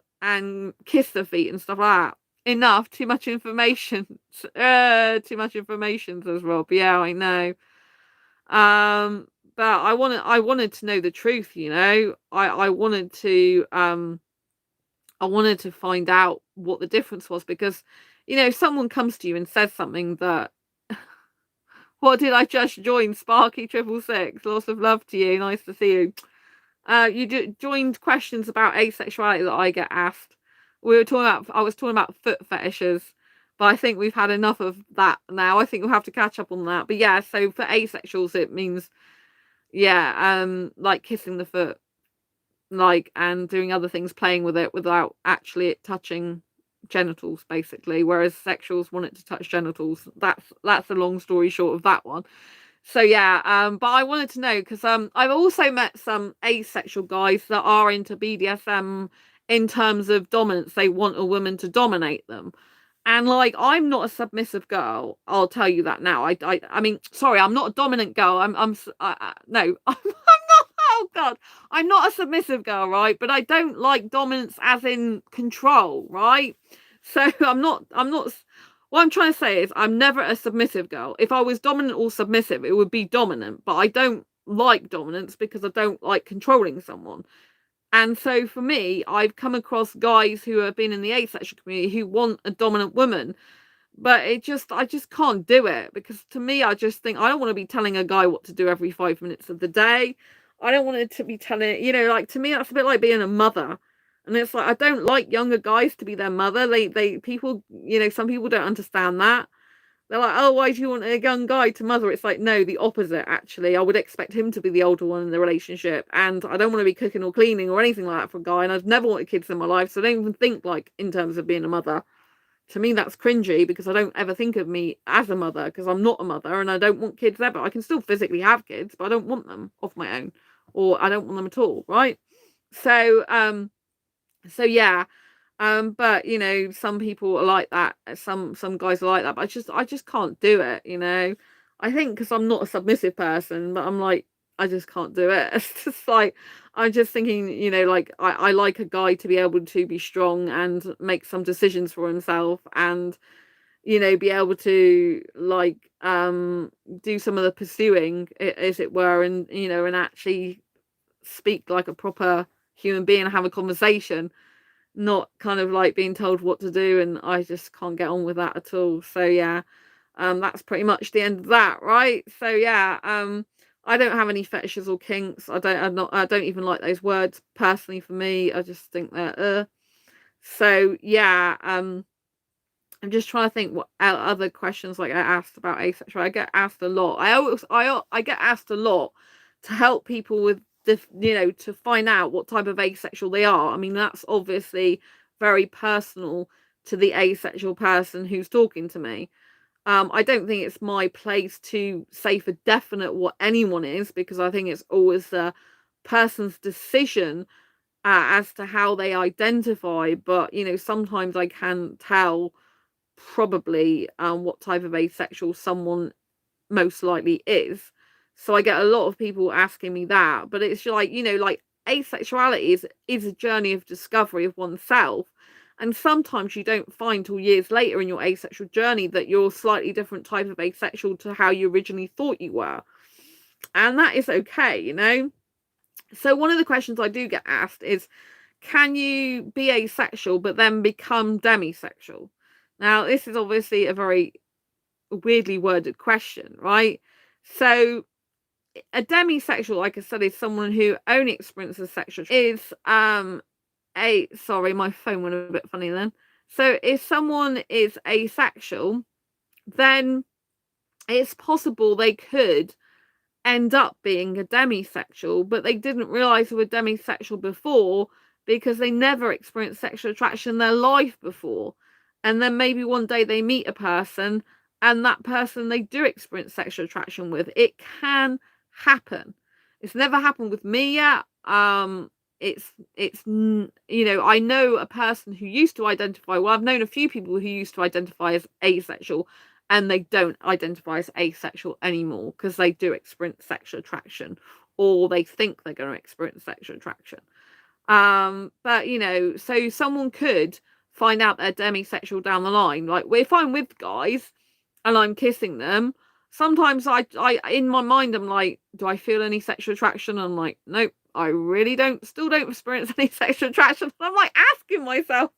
kiss the feet and stuff like that. Enough, too much information. Too much information, says Rob. Yeah, I know. But I wanted to know the truth, I wanted to find out what the difference was, because if someone comes to you and says something that, what did I just join? Sparky 666, lots of love to you, nice to see you. You joined questions about asexuality that I get asked. I was talking about foot fetishes, but I think we've had enough of that now. I think we'll have to catch up on that. But yeah, so for asexuals it means, like kissing the foot, like, and doing other things, playing with it without actually it touching genitals, basically, whereas sexuals want it to touch genitals. That's a long story short of that one. So yeah, but I wanted to know, because I've also met some asexual guys that are into BDSM in terms of dominance. They want a woman to dominate them. And like, I'm not a submissive girl. I'll tell you that now. I mean, sorry, I'm not a dominant girl. No, I'm not. Oh God, I'm not a submissive girl, right? But I don't like dominance as in control, right? So I'm not. What I'm trying to say is, I'm never a submissive girl. If I was dominant or submissive, it would be dominant. But I don't like dominance because I don't like controlling someone. And so for me, I've come across guys who have been in the asexual community who want a dominant woman. But I just can't do it, because to me, I just think I don't want to be telling a guy what to do every 5 minutes of the day. I don't want it to be telling, like, to me, that's a bit like being a mother. And it's like, I don't like younger guys to be their mother. People, some people don't understand that. They're like, oh, why do you want a young guy to mother? It's like, no, the opposite, actually. I would expect him to be the older one in the relationship. And I don't want to be cooking or cleaning or anything like that for a guy. And I've never wanted kids in my life. So I don't even think, like, in terms of being a mother. To me, that's cringy, because I don't ever think of me as a mother, because I'm not a mother and I don't want kids ever. I can still physically have kids, but I don't want them of my own, or I don't want them at all, right? So, yeah. But some people are like that. Some guys are like that, but I just can't do it. I think because I'm not a submissive person, but I'm like, I just can't do it. It's just like, I'm just thinking, like, I like a guy to be able to be strong and make some decisions for himself, and be able to, like, do some of the pursuing, as it were, and and actually speak like a proper human being and have a conversation, not kind of like being told what to do. And I just can't get on with that at all. So yeah, that's pretty much the end of that, right? So yeah, I don't have any fetishes or kinks. I don't even like those words personally. For me, I just think that so yeah, I'm just trying to think what other questions, like, I asked about asexual. I get asked a lot. I get asked a lot to help people with to find out what type of asexual they are. I mean, that's obviously very personal to the asexual person who's talking to me. I don't think it's my place to say for definite what anyone is, because I think it's always the person's decision as to how they identify. But sometimes I can tell probably what type of asexual someone most likely is. So I get a lot of people asking me that, but it's like, like, asexuality is a journey of discovery of oneself. And sometimes you don't find till years later in your asexual journey that you're a slightly different type of asexual to how you originally thought you were. And that is okay. So one of the questions I do get asked is, can you be asexual but then become demisexual? Now, this is obviously a very weirdly worded question, right? So a demisexual, like I said, is someone who only experiences sexual is sorry, my phone went a bit funny then. So if someone is asexual, then it's possible they could end up being a demisexual, but they didn't realize they were demisexual before, because they never experienced sexual attraction in their life before. And then maybe one day they meet a person, and that person they do experience sexual attraction with. It can happen. It's never happened with me yet. It's I know a person who used to identify, well, I've known a few people who used to identify as asexual, and they don't identify as asexual anymore, because they do experience sexual attraction, or they think they're going to experience sexual attraction. But so someone could find out they're demisexual down the line. Like, if I'm with guys and I'm kissing them, sometimes I in my mind, I'm like, do I feel any sexual attraction? I'm like, nope, I really still don't experience any sexual attraction. I'm like asking myself,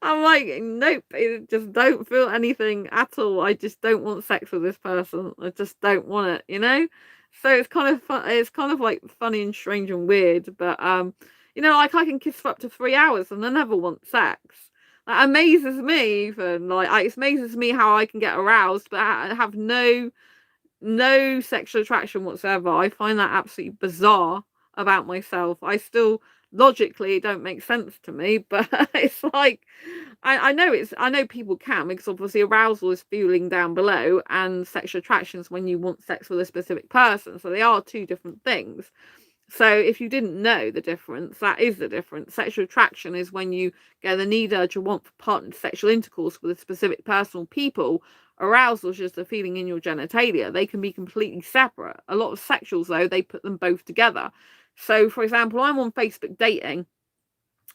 I'm like, nope, I just don't feel anything at all. I just don't want sex with this person. I just don't want it. So it's kind of fun. It's kind of like funny and strange and weird, but like, I can kiss for up to 3 hours and I never want sex. That amazes me. Even like, it amazes me how I can get aroused but I have no sexual attraction whatsoever. I find that absolutely bizarre about myself. I still logically, it don't make sense to me, but it's like, I know people can, because obviously arousal is feeling down below, and sexual attraction is when you want sex with a specific person. So they are two different things. So if you didn't know the difference, that is the difference. Sexual attraction is when you get the need, urge, or want for partnered sexual intercourse with a specific person or people. Arousal is just a feeling in your genitalia. They can be completely separate. A lot of sexuals, though, they put them both together. So, for example, I'm on Facebook dating,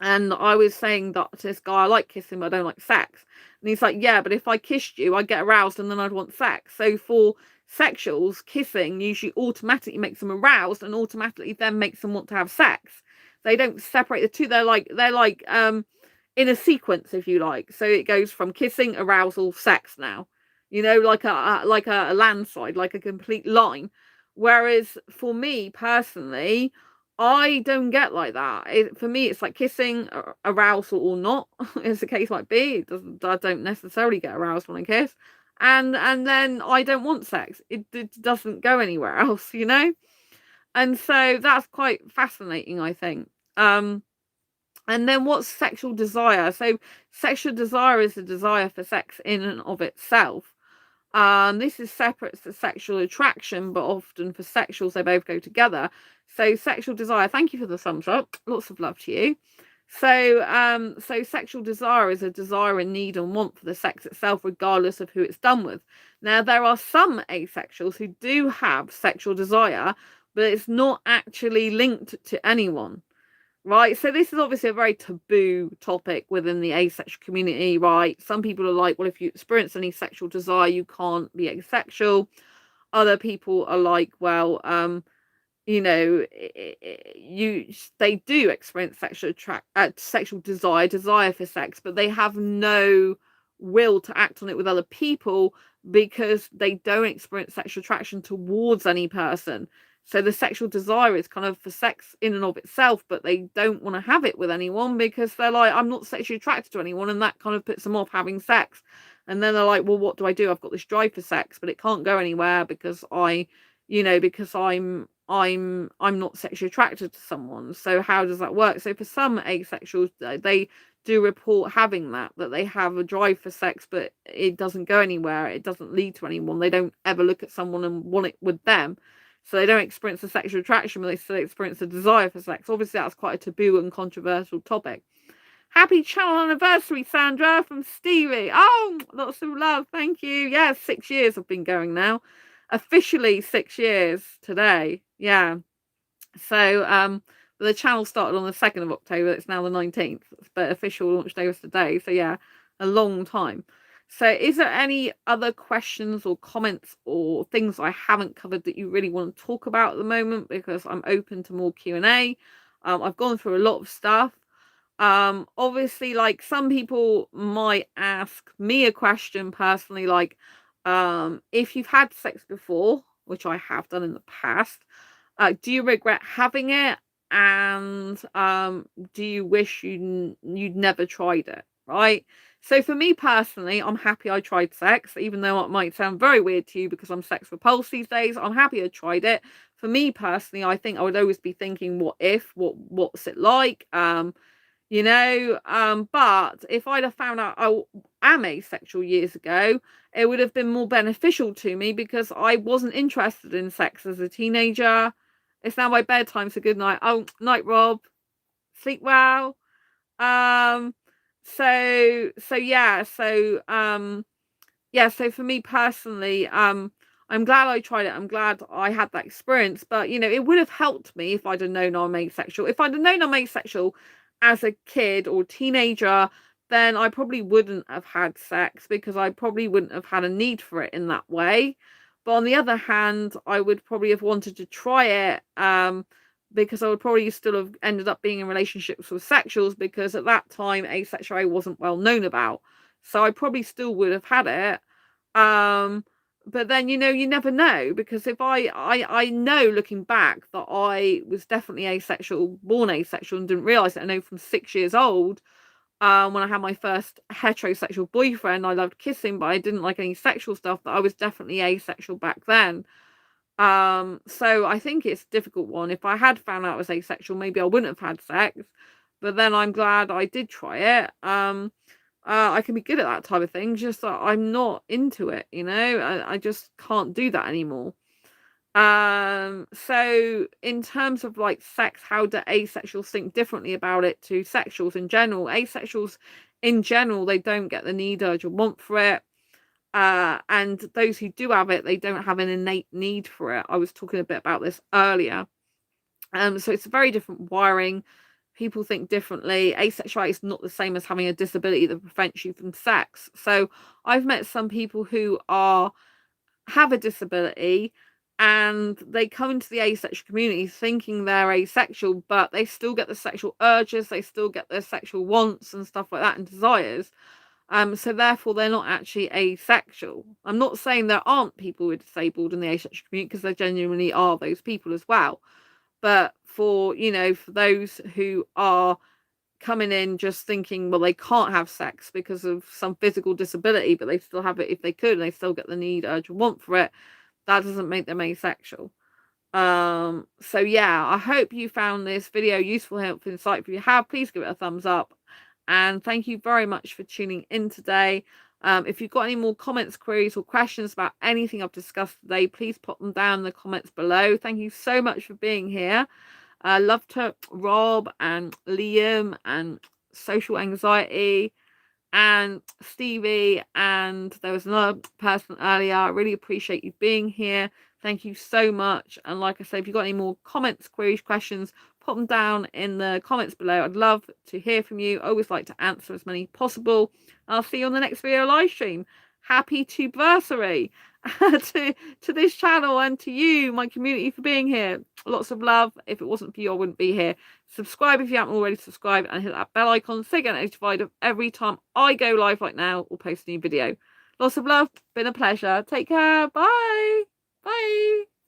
and I was saying that to this guy, I like kissing, but I don't like sex. And he's like, yeah, but if I kissed you, I'd get aroused and then I'd want sex. So for sexuals, kissing usually automatically makes them aroused and automatically then makes them want to have sex. They don't separate the two. They're like in a sequence, if you like. So it goes from kissing, arousal, sex now, like a landslide, like a complete line. Whereas for me personally, I don't get like that. For me, it's like kissing, arousal or not, as the case might be. I don't necessarily get aroused when I kiss, and then I don't want sex. It doesn't go anywhere else, and so that's quite fascinating, I think. And then what's sexual desire? So sexual desire is a desire for sex in and of itself. This is separate to sexual attraction, but often for sexuals, they both go together. So sexual desire, thank you for the thumbs up. Lots of love to you. So sexual desire is a desire and need and want for the sex itself, regardless of who it's done with. Now, there are some asexuals who do have sexual desire, but it's not actually linked to anyone. Right, so this is obviously a very taboo topic within the asexual community, right? Some people are like, well, if you experience any sexual desire, you can't be asexual. Other people are like, well, they do experience sexual desire for sex, but they have no will to act on it with other people because they don't experience sexual attraction towards any person. So the sexual desire is kind of for sex in and of itself, but they don't want to have it with anyone because they're like, I'm not sexually attracted to anyone, and that kind of puts them off having sex. And then they're like, well, what do I do? I've got this drive for sex, but it can't go anywhere because because I'm not sexually attracted to someone. So how does that work? So for some asexuals, they do report having that they have a drive for sex, but it doesn't go anywhere. It doesn't lead to anyone. They don't ever look at someone and want it with them. So they don't experience the sexual attraction, but they still experience the desire for sex. Obviously, that's quite a taboo and controversial topic. Happy channel anniversary, Sandra, from Stevie. Oh, lots of love. Thank you. Yeah, 6 years I've been going now. Officially 6 years today. Yeah. So the channel started on the 2nd of October. It's now the 19th, but official launch day was today. So yeah, a long time. So is there any other questions or comments or things I haven't covered that you really want to talk about at the moment? Because I'm open to more Q&A. I've gone through a lot of stuff. Obviously, like, some people might ask me a question personally, like, if you've had sex before, which I have done in the past, do you regret having it? And do you wish you'd never tried it? Right? So for me personally, I'm happy I tried sex, even though it might sound very weird to you because I'm sex repulsed these days. I'm happy I tried it. For me personally, I think I would always be thinking, what's it like? But if I'd have found out I am asexual years ago, it would have been more beneficial to me because I wasn't interested in sex as a teenager. It's now my bedtime, so good night. Oh, night, Rob. Sleep well. So for me personally, I'm glad I tried it. I'm glad I had that experience. But it would have helped me if I'd have known I'm asexual. If I'd have known I'm asexual as a kid or teenager, then I probably wouldn't have had sex because I probably wouldn't have had a need for it in that way. But on the other hand, I would probably have wanted to try it because I would probably still have ended up being in relationships with sexuals because at that time asexuality wasn't well known about. So I probably still would have had it. But then, you never know, because if I know looking back that I was definitely asexual, born asexual, and didn't realize it. I know from 6 years old, when I had my first heterosexual boyfriend, I loved kissing, but I didn't like any sexual stuff, that I was definitely asexual back then. So I think it's a difficult one. If I had found out I was asexual, maybe I wouldn't have had sex, but then I'm glad I did try it. I can be good at that type of thing, just that I'm not into it, I just can't do that anymore. So in terms of like sex, how do asexuals think differently about it to sexuals in general? Asexuals in general, they don't get the need, urge, or want for it. And those who do have it, they don't have an innate need for it. I was talking a bit about this earlier. So it's a very different wiring. People think differently. Asexuality is not the same as having a disability that prevents you from sex. So I've met some people who have a disability and they come into the asexual community thinking they're asexual, but they still get the sexual urges, they still get their sexual wants and stuff like that, and desires. So therefore they're not actually asexual. I'm not saying there aren't people who are disabled in the asexual community, because there genuinely are those people as well. But for, you know, for those who are coming in just thinking, well, they can't have sex because of some physical disability, but they still have it if they could, and they still get the need, urge, and want for it, that doesn't make them asexual. So yeah, I hope you found this video useful, helpful, insightful. If you have, please give it a thumbs up, and thank you very much for tuning in today. If you've got any more comments, queries, or questions about anything I've discussed today, please pop them down in the comments below. Thank you so much for being here. Love to Rob and Liam and Social Anxiety and Stevie, and there was another person earlier. I really appreciate you being here. Thank you so much. And like I said, if you've got any more comments, queries, questions, pop them down in the comments below. I'd love to hear from you. I always like to answer as many possible. I'll see you on the next video live stream. Happy anniversary to this channel, and to you, my community, for being here. Lots of love. If it wasn't for you, I wouldn't be here. Subscribe if you haven't already subscribed, and hit that bell icon so you get notified of every time I go live like now or post a new video. Lots of love. Been a pleasure. Take care. Bye. Bye.